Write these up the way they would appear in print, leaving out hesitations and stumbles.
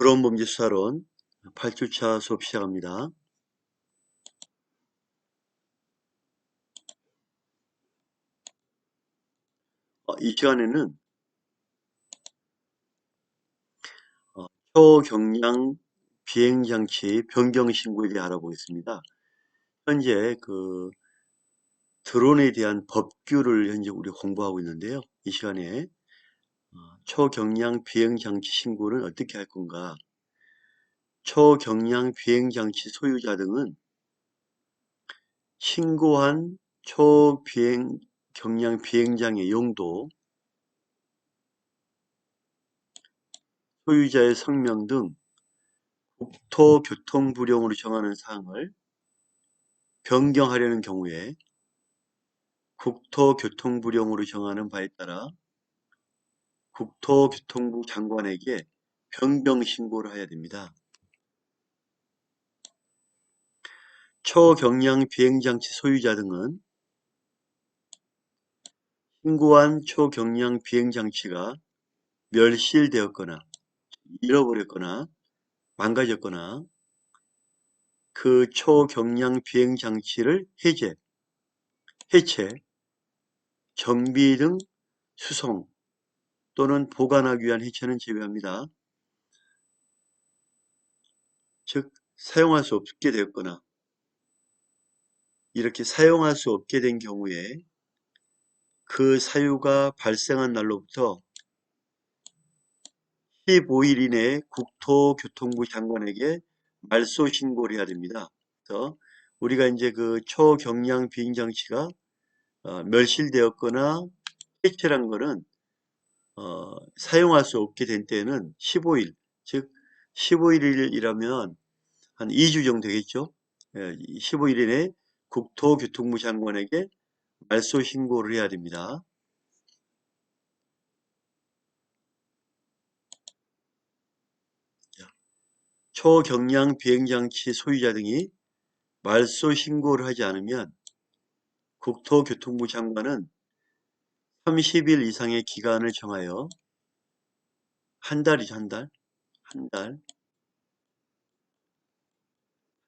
불온범죄수사론 8주차 수업 시작합니다. 이 시간에는 초경량 비행장치 변경 신고에 대해 알아보겠습니다. 현재 드론에 대한 법규를 현재 우리 공부하고 있는데요. 이 시간에 초경량 비행장치 신고를 어떻게 할 건가? 초경량 비행장치 소유자 등은 신고한 초경량 비행장의 용도, 소유자의 성명 등 국토교통부령으로 정하는 사항을 변경하려는 경우에 국토교통부령으로 정하는 바에 따라 국토교통부 장관에게 변경 신고를 해야 됩니다. 초경량 비행장치 소유자 등은 신고한 초경량 비행장치가 멸실되었거나 잃어버렸거나 망가졌거나 그 초경량 비행장치를 해체, 정비 등 수송 또는 보관하기 위한 해체는 제외합니다. 즉 사용할 수 없게 되었거나 이렇게 사용할 수 없게 된 경우에 그 사유가 발생한 날로부터 15일 이내에 국토교통부 장관에게 말소 신고를 해야 됩니다. 그래서 우리가 이제 그 초경량 비행장치가 멸실되었거나 해체란 거는 사용할 수 없게 된 때는 15일, 즉 15일이라면 한 2주 정도 되겠죠. 15일 이내에 국토교통부 장관에게 말소 신고를 해야 됩니다. 초경량 비행장치 소유자 등이 말소 신고를 하지 않으면 국토교통부 장관은 30일 이상의 기간을 정하여 한 달이죠, 한 달.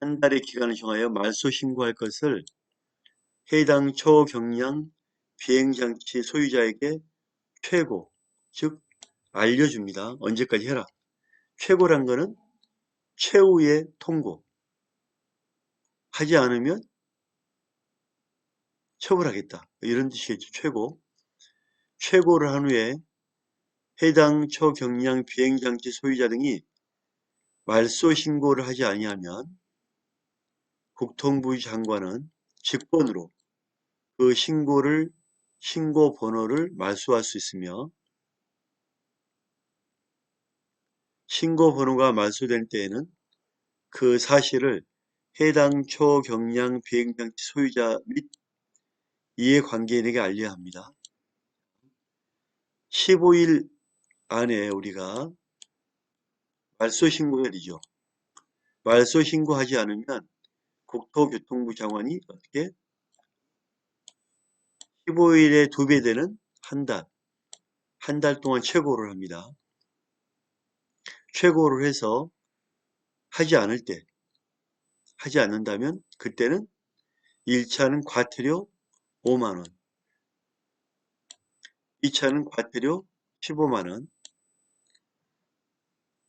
한 달의 기간을 정하여 말소 신고할 것을 해당 초경량 비행장치 소유자에게 최고, 즉 알려줍니다. 언제까지 해라. 최고란 거는 최후의 통고. 하지 않으면 처벌하겠다. 이런 뜻이겠죠. 최고를 한 후에 해당 초경량 비행장치 소유자 등이 말소 신고를 하지 아니하면 국토부 장관은 직권으로 그 신고 번호를 말소할 수 있으며 신고 번호가 말소된 때에는 그 사실을 해당 초경량 비행장치 소유자 및 이해관계인에게 알려야 합니다. 15일 안에 우리가 말소 신고해야 되죠. 말소 신고하지 않으면 국토교통부 장관이 어떻게 15일에 2배 되는 한 달 동안 최고를 합니다. 최고를 해서 하지 않는다면 그때는 1차는 과태료 5만 원, 2차는 과태료 15만 원,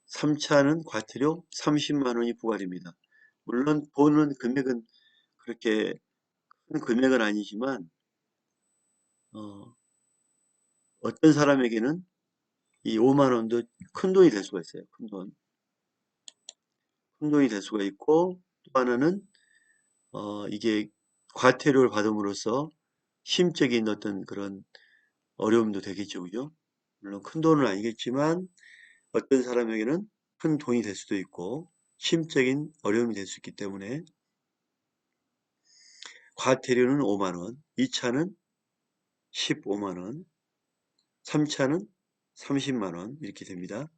3차는 과태료 30만 원이 부과됩니다. 물론 보는 금액은 그렇게 큰 금액은 아니지만 어떤 사람에게는 이 5만 원도 큰 돈이 될 수가 있어요. 큰 돈이 될 수가 있고 또 하나는 이게 과태료를 받음으로써 심적인 어떤 그런 어려움도 되겠죠. 그죠? 물론 큰 돈은 아니겠지만 어떤 사람에게는 큰 돈이 될 수도 있고 심적인 어려움이 될 수 있기 때문에 과태료는 5만 원, 2차는 15만 원, 3차는 30만 원 이렇게 됩니다.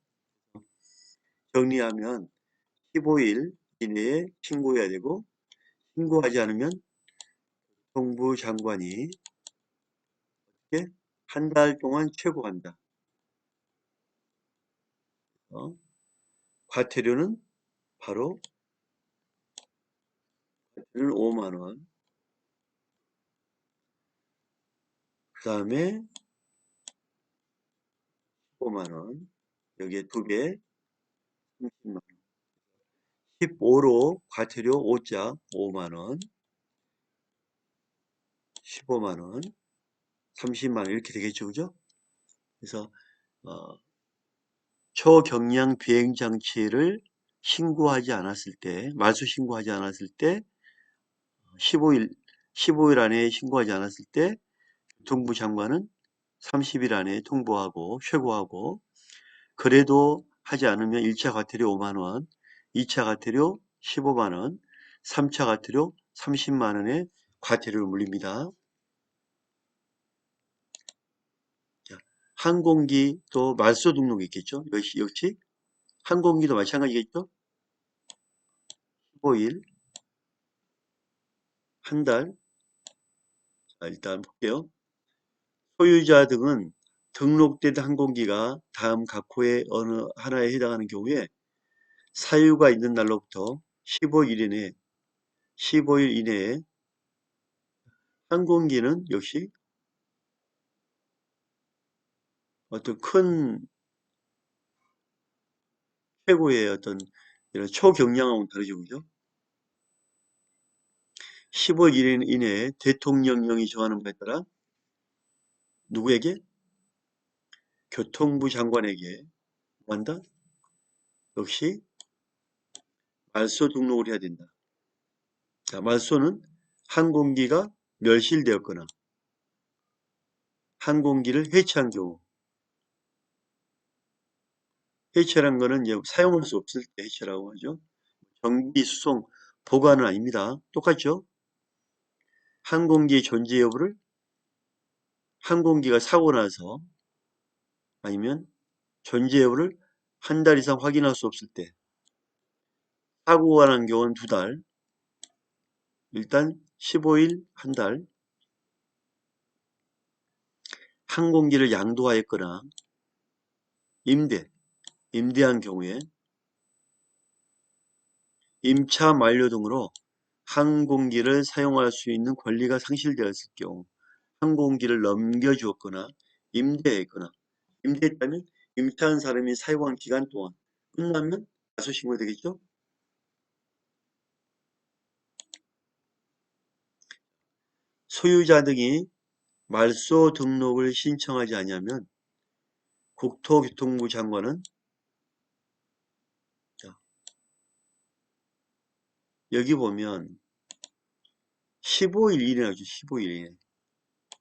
정리하면 15일 이내에 신고해야 되고 신고하지 않으면 정부 장관이 한 달 동안 최고한다. 과태료는 바로 5만원. 그 다음에 15만원. 여기에 2배, 30만원. 15로 과태료 5자 5만원, 15만원, 30만원 이렇게 되겠죠. 그죠? 그래서 초경량 비행장치를 신고하지 않았을 때, 말소 신고하지 않았을 때 15일 안에 신고하지 않았을 때 교통부 장관은 30일 안에 통보하고 최고하고, 그래도 하지 않으면 1차 과태료 5만원, 2차 과태료 15만원, 3차 과태료 30만원의 과태료를 물립니다. 자, 항공기 또 말소 등록이 있겠죠. 역시 항공기도 마찬가지겠죠. 15일, 한 달. 자, 일단 볼게요. 소유자 등은 등록된 항공기가 다음 각 호의 어느 하나에 해당하는 경우에 사유가 있는 날로부터 15일 이내에 항공기는 역시 어떤 큰 최고의 어떤 이런 초경량하고는 다르죠. 그죠? 15일 이내에 대통령령이 정하는 바에 따라 누구에게? 교통부 장관에게 뭐 한다? 역시 말소 등록을 해야 된다. 자, 말소는 항공기가 멸실되었거나 항공기를 해체한 경우, 해체란 거는 이제 사용할 수 없을 때 해체라고 하죠. 정비, 수송, 보관은 아닙니다. 똑같죠? 항공기의 존재 여부를 항공기가 사고 나서 아니면 존재 여부를 한 달 이상 확인할 수 없을 때, 사고가 난 경우는 2달, 일단 15일, 한 달, 항공기를 양도하였거나 임대한 경우에 임차 만료 등으로 항공기를 사용할 수 있는 권리가 상실되었을 경우, 항공기를 넘겨주었거나 임대했거나, 임대했다면 임차한 사람이 사용한 기간 동안 끝나면 가소 신고가 되겠죠? 소유자 등이 말소 등록을 신청하지 않으면 국토교통부 장관은, 자, 여기 보면 15일 이내 하죠. 15일 이내.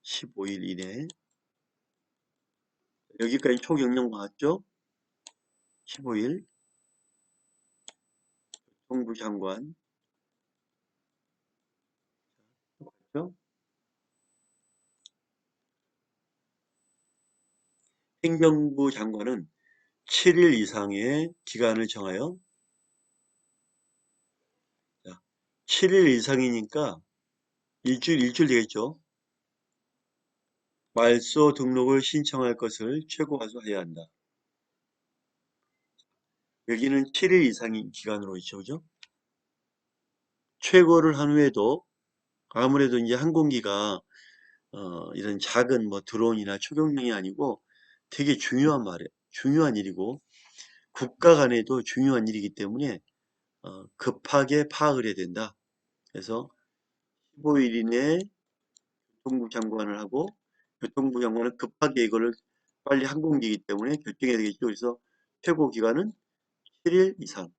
15일 이내. 여기까지 초경량 나왔죠? 15일 교통부 장관. 그렇죠? 행정부 장관은 7일 이상의 기간을 정하여, 자, 7일 이상이니까 일주일 되겠죠. 말소 등록을 신청할 것을 최고화소해야 한다. 여기는 7일 이상인 기간으로 있죠. 그죠? 최고를 한 후에도 아무래도 이제 항공기가 이런 작은 뭐 드론이나 초경량이 아니고 되게 중요한 일이고 국가 간에도 중요한 일이기 때문에 급하게 파악을 해야 된다. 그래서 15일 이내에 교통부 장관을 하고, 교통부 장관은 급하게 이거를 빨리 항공기이기 때문에 결정해야 되겠죠. 그래서 최고 기간은 7일 이상.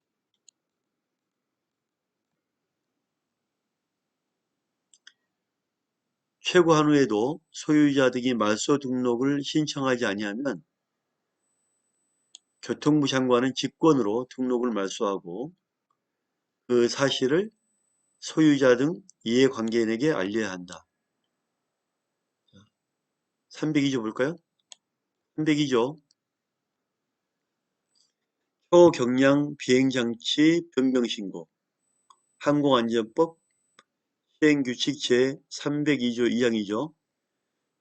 최고한 후에도 소유자 등이 말소 등록을 신청하지 아니하면 교통부 장관은 직권으로 등록을 말소하고 그 사실을 소유자 등 이해관계인에게 알려야 한다. 302조 볼까요? 302조 초경량 비행장치 변경신고 항공안전법 시행규칙 제302조 2항이죠.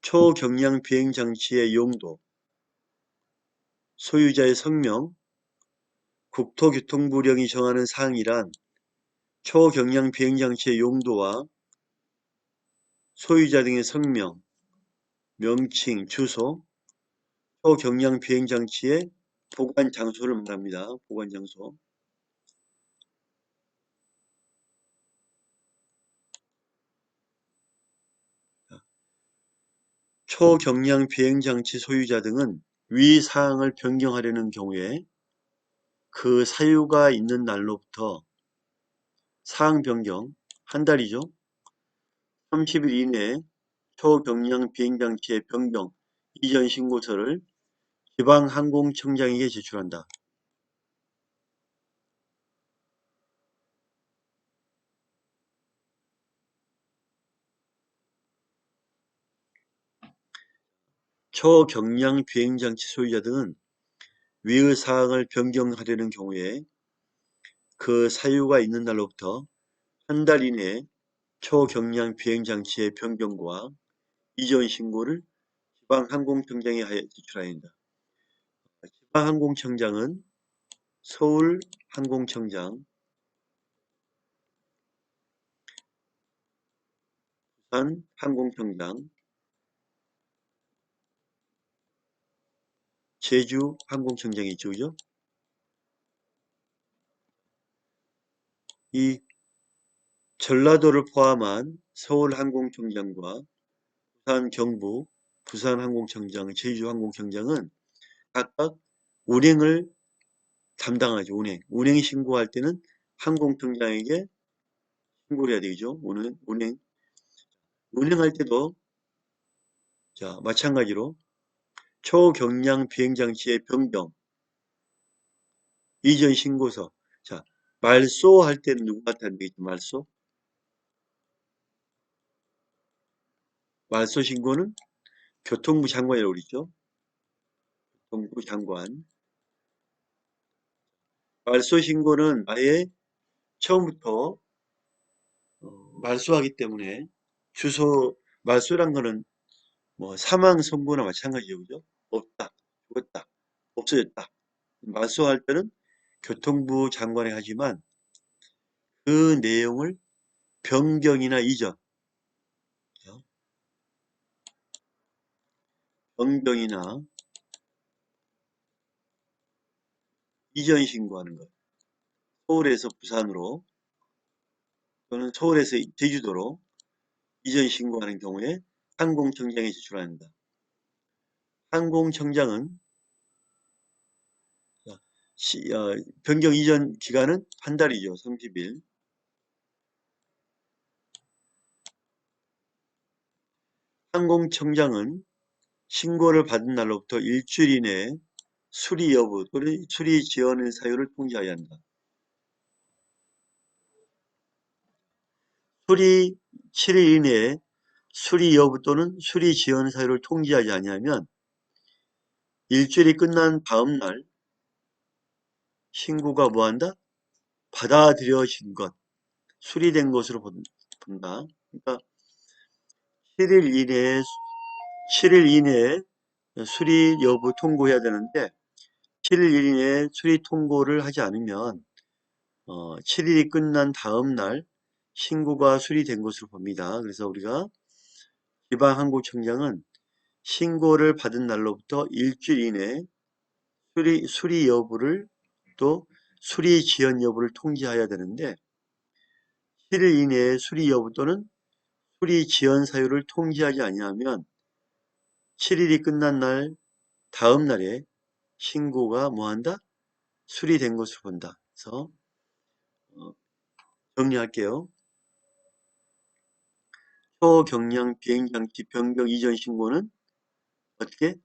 초경량 비행장치의 용도, 소유자의 성명, 국토교통부령이 정하는 사항이란 초경량 비행장치의 용도와 소유자 등의 성명, 명칭, 주소, 초경량 비행장치의 보관 장소를 말합니다. 보관 장소. 초경량 비행장치 소유자 등은 위 사항을 변경하려는 경우에 그 사유가 있는 날로부터 사항 변경 한 달이죠. 30일 이내에 초경량 비행장치의 변경 이전 신고서를 지방항공청장에게 제출한다. 초경량 비행장치 소유자 등은 위의 사항을 변경하려는 경우에 그 사유가 있는 날로부터 한 달 이내에 초경량 비행장치의 변경과 이전 신고를 지방항공청장에 하여 제출해야 한다. 지방항공청장은 서울항공청장, 부산항공청장, 제주항공청장이 있죠. 그죠? 이 전라도를 포함한 서울항공청장과 부산 경북, 부산항공청장, 제주항공청장은 각각 운행을 담당하죠. 운행 신고할 때는 항공청장에게 신고를 해야 되죠. 운행할 때도 자 마찬가지로 초경량 비행장치의 변경, 이전 신고서. 자 말소할 때는 누구한테 하면 되겠죠? 말소 신고는 교통부 장관이라고 그러죠. 교통부 장관. 말소 신고는 아예 처음부터 말소하기 때문에 말소란 거는 뭐 사망 선고나 마찬가지죠. 그죠? 없다, 죽었다, 없어졌다. 말소할 때는 교통부 장관이 하지만 그 내용을 변경이나 이전, 변경이나 이전 신고하는 것. 서울에서 부산으로 또는 서울에서 제주도로 이전 신고하는 경우에 항공청장에 제출합니다. 항공청장은 변경 이전 기간은 한 달이죠. 30일. 항공청장은 신고를 받은 날로부터 일주일 이내에 수리 여부 또는 수리 지연의 사유를 통지해야 한다. 수리 7일 이내에 수리 여부 또는 수리 지연 사유를 통지하지 아니하면 일주일이 끝난 다음 날 신고가 뭐한다? 받아들여진 것, 수리된 것으로 본다. 그러니까 7일 이내에 7일 이내에 수리 여부 통고해야 되는데 7일 이내에 수리 통고를 하지 않으면 7일이 끝난 다음 날 신고가 수리된 것으로 봅니다. 그래서 우리가 지방항공청장은 신고를 받은 날로부터 일주일 이내에 수리 여부를 또 수리 지연 여부를 통지해야 되는데 7일 이내에 수리 여부 또는 수리 지연 사유를 통지하지 아니하면 7일이 끝난 날 다음 날에 신고가 뭐한다? 수리된 것으로 본다. 그래서 정리할게요. 초경량 비행장치 변경 이전 신고는 어떻게?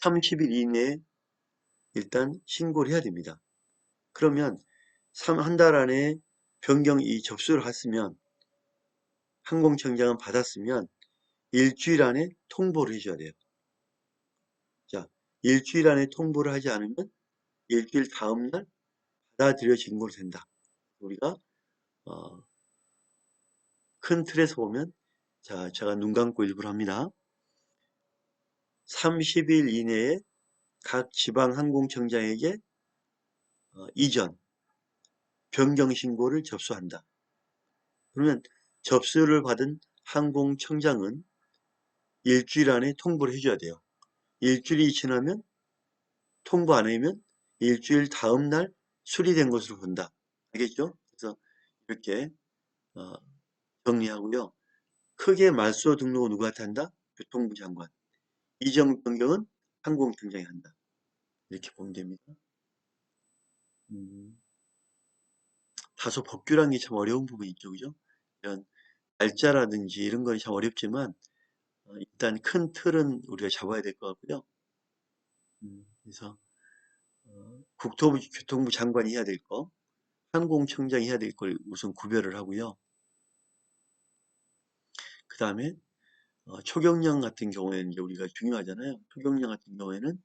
30일 이내에 일단 신고를 해야 됩니다. 그러면 한 달 안에 변경 접수를 했으면 항공청장은 받았으면 일주일 안에 통보를 해줘야 돼요. 자, 일주일 안에 통보를 하지 않으면 일주일 다음 날 받아들여진 걸로 된다. 우리가 큰 틀에서 보면 자, 제가 눈 감고 일부러 합니다. 30일 이내에 각 지방항공청장에게 이전 변경 신고를 접수한다. 그러면 접수를 받은 항공청장은 일주일 안에 통보를 해줘야 돼요. 일주일이 지나면 통보 안 하면 일주일 다음 날 수리된 것으로 본다. 알겠죠? 그래서 이렇게 어, 정리하고요. 크게 말소 등록은 누구한테 한다? 교통부 장관. 이정 변경은 항공청장이 한다. 이렇게 보면 됩니다. 다소 법규라는 게 참 어려운 부분이 있죠. 그죠? 이런 날짜라든지 이런 건 참 어렵지만 일단 큰 틀은 우리가 잡아야 될 것 같고요. 그래서 국토부 교통부 장관이 해야 될 거, 항공청장이 해야 될 걸 우선 구별을 하고요. 그 다음에 초경량 같은 경우에는 이제 우리가 중요하잖아요. 초경량 같은 경우에는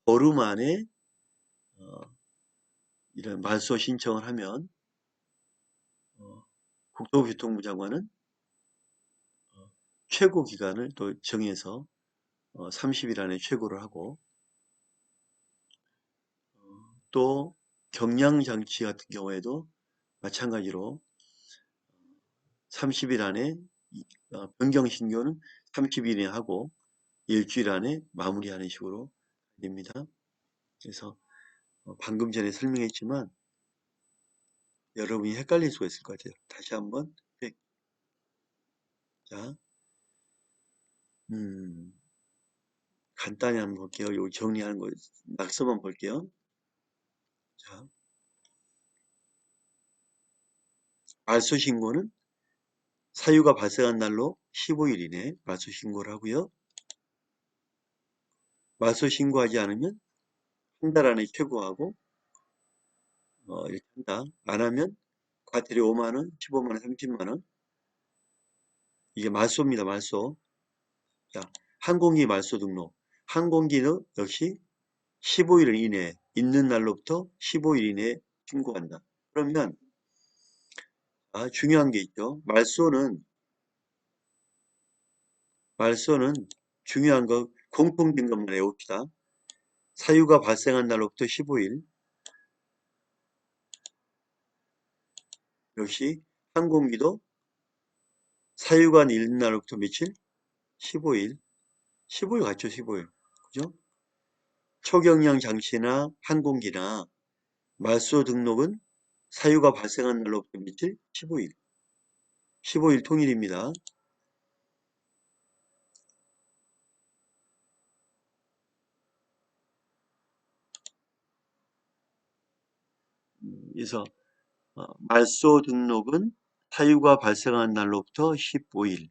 보름 안에 이런 말소 신청을 하면 국토교통부 장관은 최고 기간을 또 정해서 30일 안에 최고를 하고 또 경량장치 같은 경우에도 마찬가지로 30일 안에 변경 신고는 30일에 하고 일주일 안에 마무리하는 식으로 됩니다. 그래서 방금 전에 설명했지만 여러분이 헷갈릴 수가 있을 것 같아요. 다시 한번 자, 간단히 한번 볼게요. 요 정리하는 거 낙서만 볼게요. 자, 말소 신고는 사유가 발생한 날로 15일 이내 말소 신고를 하고요. 말소 신고하지 않으면 한 달 안에 최고하고 이렇게 한다. 안 하면 과태료 5만 원, 15만 원, 30만 원. 이게 말소입니다. 말소. 자, 항공기 말소 등록. 항공기는 역시 15일 이내 있는 날로부터 15일 이내에 신고한다. 그러면 중요한 게 있죠. 말소는 중요한 거 공통된 것만 외웁시다. 사유가 발생한 날로부터 15일. 역시 항공기도 사유가 있는 날로부터 며칠? 15일. 15일 같죠, 15일. 그죠? 초경량 장치나 항공기나 말소 등록은 사유가 발생한 날로부터 며칠? 15일. 15일 통일입니다. 그래서 말소 등록은 사유가 발생한 날로부터 15일.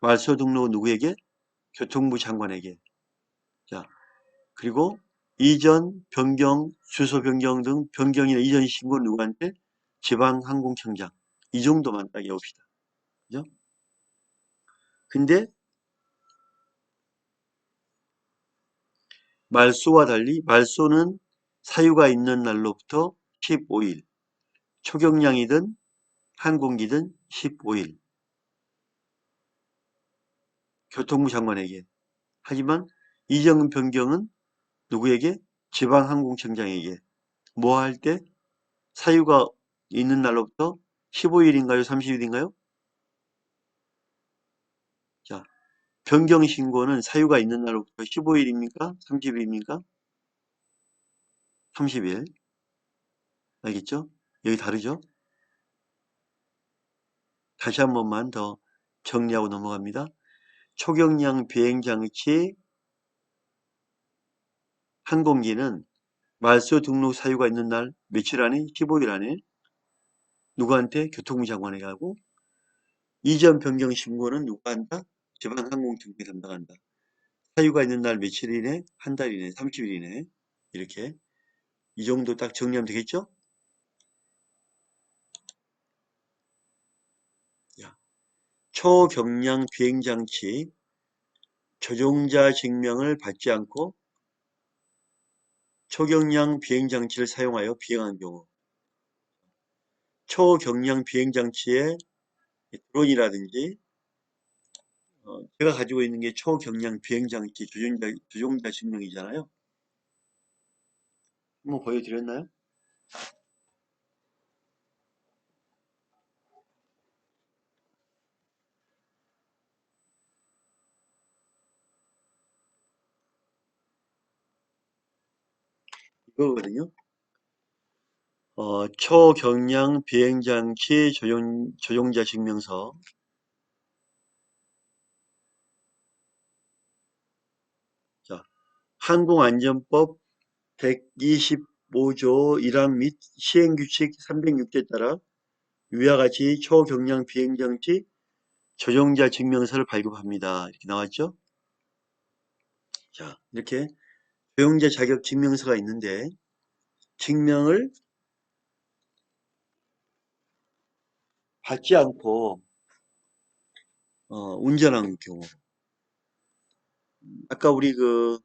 말소 등록은 누구에게? 교통부 장관에게. 자, 그리고 이전, 변경, 주소 변경 등 변경이나 이전 신고는 누구한테? 지방항공청장. 이 정도만 딱 외웁시다. 그죠? 근데 말소와 달리 말소는 사유가 있는 날로부터 15일. 초경량이든 항공기든 15일. 교통부 장관에게. 하지만 이전 변경은 누구에게? 지방항공청장에게. 뭐 할 때? 사유가 있는 날로부터 15일인가요? 30일인가요? 자, 변경 신고는 사유가 있는 날로부터 15일입니까? 30일입니까? 30일. 알겠죠? 여기 다르죠? 다시 한 번만 더 정리하고 넘어갑니다. 초경량 비행장치 항공기는 말소 등록 사유가 있는 날 며칠 안에? 15일 안에 누구한테? 교통부 장관에게 하고 이전 변경 신고는 누가 한다? 지방항공청장이 담당한다. 사유가 있는 날 며칠 이내? 한 달 이내, 30일 이내. 이렇게 이 정도 딱 정리하면 되겠죠? 야, 초경량 비행장치 조종자 증명을 받지 않고 초경량 비행장치를 사용하여 비행한 경우 초경량 비행장치에 드론이라든지 제가 가지고 있는 게 초경량 비행장치 조종자 증명이잖아요. 한번 보여드렸나요? 이거거든요. 초경량 비행장치 조종자 증명서. 자, 항공안전법 125조 1항 및 시행규칙 306조에 따라 위와 같이 초경량 비행장치 조종자 증명서를 발급합니다. 이렇게 나왔죠? 자, 이렇게 조종자 자격 증명서가 있는데 증명을 받지 않고 운전한 경우. 아까 우리 그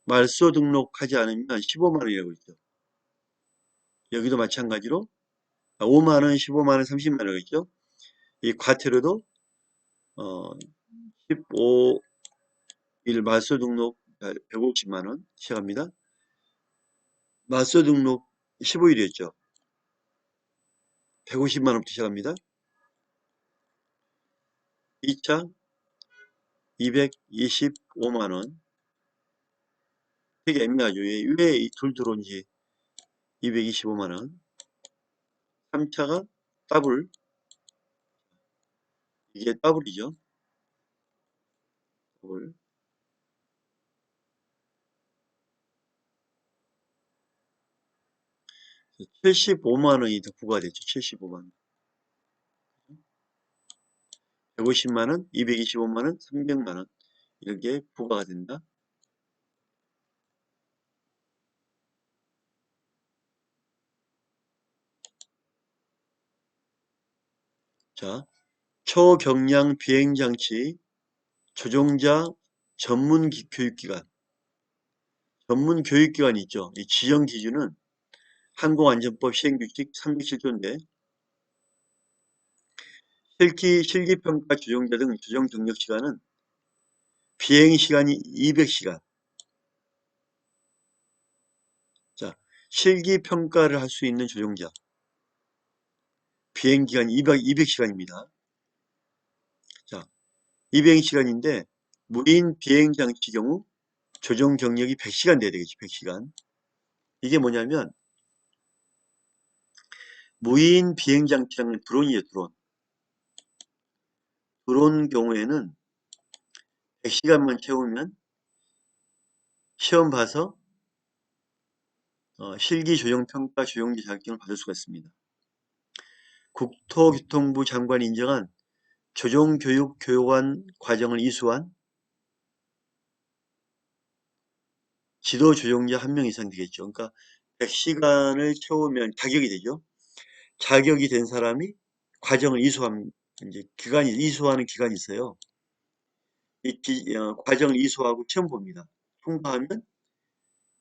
말소 등록하지 않으면 15만 원이라고 했죠. 여기도 마찬가지로 5만 원, 15만 원, 30만 원이라고 했죠. 이 과태료도 15일 말소 등록 150만 원 시작합니다. 말소 등록 15일이었죠. 150만 원부터 시작합니다. 2차 225만 원. 되게 애매하죠. 왜 이 둘 들어온지. 225만 원. 3차가 더블. 이게 더블이죠. 더블. 75만 원이 더 부과됐죠. 75만 원. 150만 원, 225만 원, 300만 원. 이렇게 부과가 된다. 자, 초경량 비행장치 조종자 전문 교육기관. 전문 교육기관이 있죠. 이 지정 기준은 항공안전법 시행규칙 307조인데 실기평가 조종자 등 조종 경력 시간은 비행시간이 200시간. 자, 실기평가를 할 수 있는 조종자. 비행기간이 200시간입니다. 자, 200시간인데 무인 비행장치 경우 조종 경력이 100시간 돼야 되겠지. 100시간. 이게 뭐냐면 무인 비행장치랑 드론이에요. 드론 경우에는 100시간만 채우면 시험 봐서 실기 조종평가 조종자 자격증을 받을 수가 있습니다. 국토교통부 장관이 인정한 조종교육교육원 과정을 이수한 지도조종자 1명 이상 되겠죠. 그러니까 100시간을 채우면 자격이 되죠. 자격이 된 사람이 과정을 이수한 이제 이수하는 기간이 있어요. 이 과정을 이수하고 시험 봅니다. 통과하면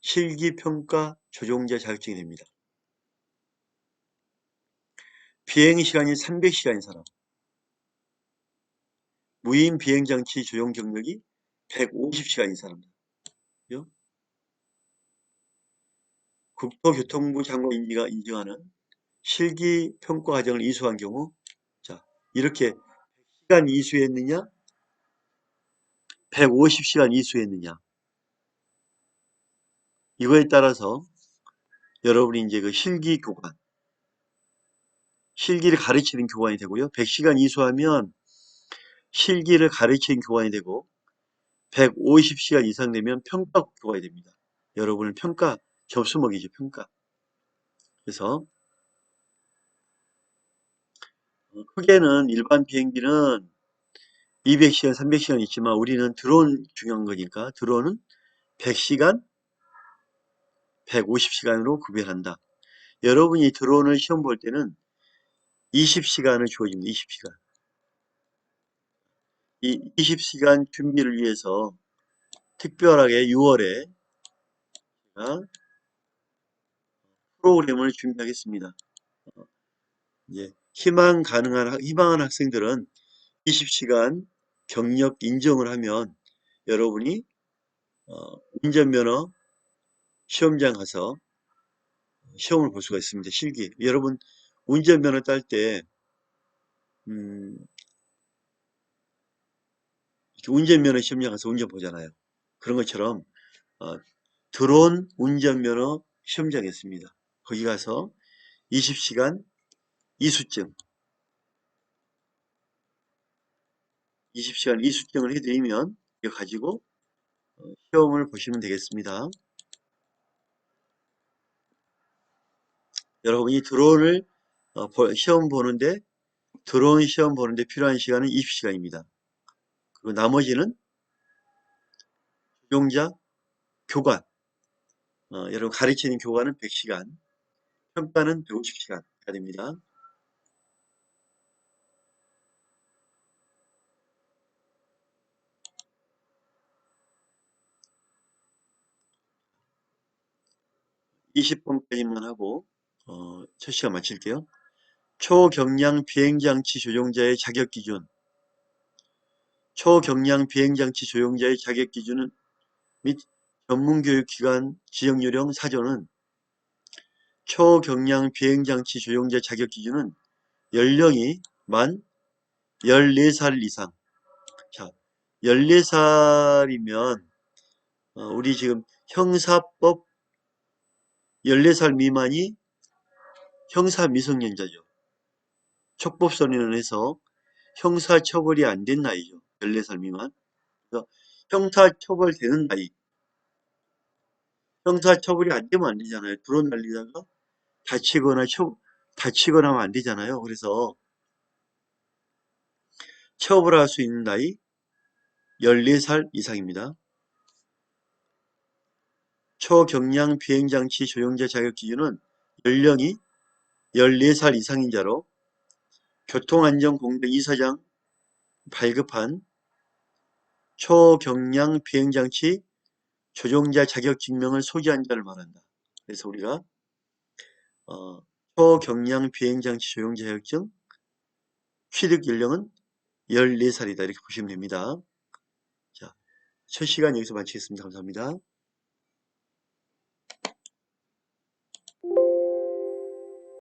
실기평가 조종자 자격증이 됩니다. 비행시간이 300시간인 사람, 무인 비행장치 조종 경력이 150시간인 사람, 국토교통부 장관 인지가 인정하는 실기평가 과정을 이수한 경우, 자, 이렇게 시간 이수했느냐, 150시간 이수했느냐, 이거에 따라서 여러분이 이제 그 실기 교관, 실기를 가르치는 교관이 되고요. 100시간 이수하면 실기를 가르치는 교관이 되고 150시간 이상 되면 평가 교관이 됩니다. 여러분을 평가, 접수 먹이죠, 평가. 그래서 크게는 일반 비행기는 200시간, 300시간 있지만 우리는 드론 중요한 거니까 드론은 100시간, 150시간으로 구별한다. 여러분이 드론을 시험 볼 때는 20시간을 주어집니다. 20시간. 이 20시간 준비를 위해서 특별하게 6월에 프로그램을 준비하겠습니다. 이제 희망한 학생들은 20시간 경력 인정을 하면 여러분이 운전면허 시험장 가서 시험을 볼 수가 있습니다. 실기. 여러분 운전면허 딸 때 운전면허 시험장 가서 운전 보잖아요. 그런 것처럼 드론 운전면허 시험장에 있습니다. 거기 가서 20시간 이수증, 20시간 이수증을 해드리면 이거 가지고 시험을 보시면 되겠습니다. 여러분이 드론을 시험 보는데 드론 시험 보는데 필요한 시간은 20시간입니다. 그리고 나머지는 조종자 교관, 여러분 가르치는 교관은 100시간, 평가는 150시간 해야 됩니다. (20번까지만) 하고 첫 시간 마칠게요. 초경량 비행장치 조종자의 자격기준. 초경량 비행장치 조종자의 자격기준은 및 전문교육기관 지정요령 사조는 초경량 비행장치 조종자 자격기준은 연령이 만 14살 이상. 자, 14살이면 우리 지금 형사법 14살 미만이 형사 미성년자죠. 촉법소년을 해서 형사처벌이 안 된 나이죠. 14살 미만. 그래서 형사처벌되는 나이. 형사처벌이 안 되면 안 되잖아요. 드론 날리다가 다치거나 하면 안 되잖아요. 그래서 처벌할 수 있는 나이 14살 이상입니다. 초경량 비행장치 조종자 자격 기준은 연령이 14살 이상인 자로 교통안전공대 이사장 발급한 초경량 비행장치 조종자 자격증명을 소지한 자를 말한다. 그래서 우리가 초경량 비행장치 조종자 자격증 취득 연령은 14살이다. 이렇게 보시면 됩니다. 자, 첫 시간 여기서 마치겠습니다. 감사합니다.